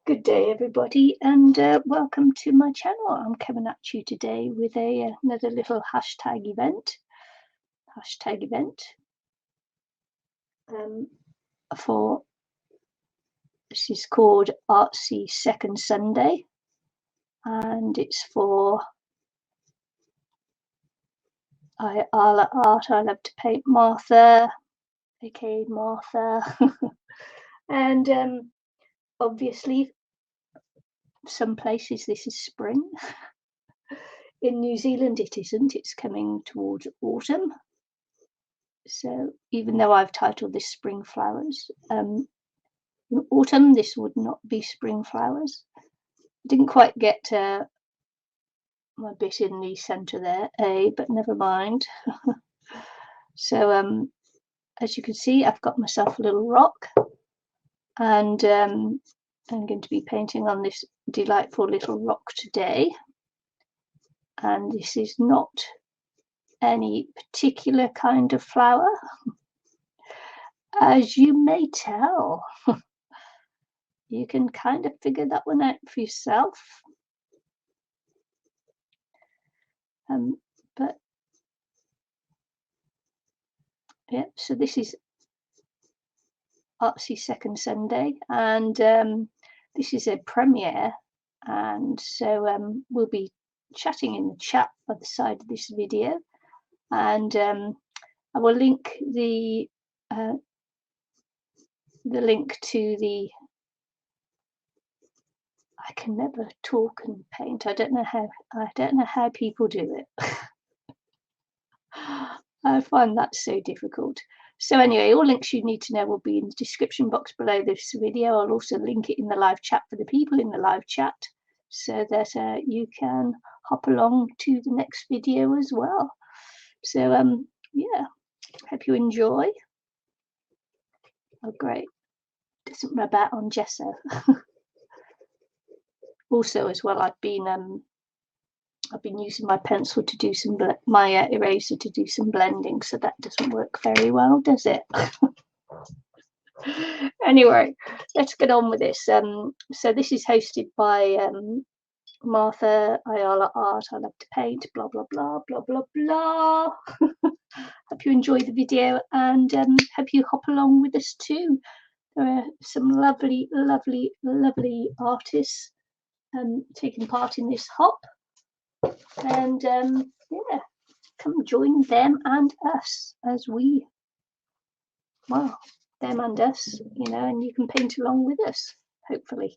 Good day, everybody, and welcome to my channel. I'm coming at you today with another little hashtag event. For this is called Artsy Second Sunday, and it's for Ayala Art. I love to paint Martha, aka Martha, and obviously, some places this is spring. In New Zealand, it isn't. It's coming towards autumn. So even though I've titled this Spring Flowers, in autumn this would not be spring flowers. Didn't quite get my bit in the centre there, but never mind. So as you can see, I've got myself a little rock, and I'm going to be painting on this delightful little rock today. And this is not any particular kind of flower, as you may tell. You can kind of figure that one out for yourself. But yeah, so this is Artsy Second Sunday, and this is a premiere, and so we'll be chatting in the chat by the side of this video, and I will link the link to the. I can never talk and paint. I don't know how people do it. I find that so difficult. So anyway, all links you need to know will be in the description box below this video. I'll also link it in the live chat for the people in the live chat, so that you can hop along to the next video as well. So yeah, hope you enjoy. Oh great, doesn't rub out on gesso. Also as well, I've been using my pencil to do some my eraser to do some blending, so that doesn't work very well, does it? Anyway, let's get on with this. So this is hosted by Martha, Ayala Art, I love to paint, blah blah blah blah blah blah. Hope you enjoy the video, and hope you hop along with us too. There are some lovely artists taking part in this hop, and yeah, come join them and us as we, well, them and us, you know, and you can paint along with us, hopefully.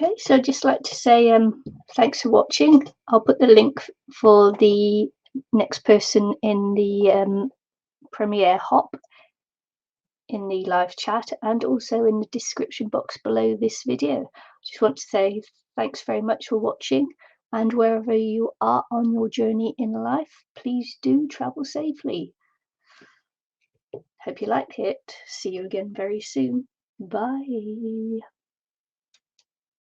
Okay, so I'd just like to say thanks for watching. I'll put the link for the next person in the Premiere Hop in the live chat and also in the description box below this video. I just want to say thanks very much for watching, and wherever you are on your journey in life, please do travel safely. Hope you liked it. See you again very soon. Bye.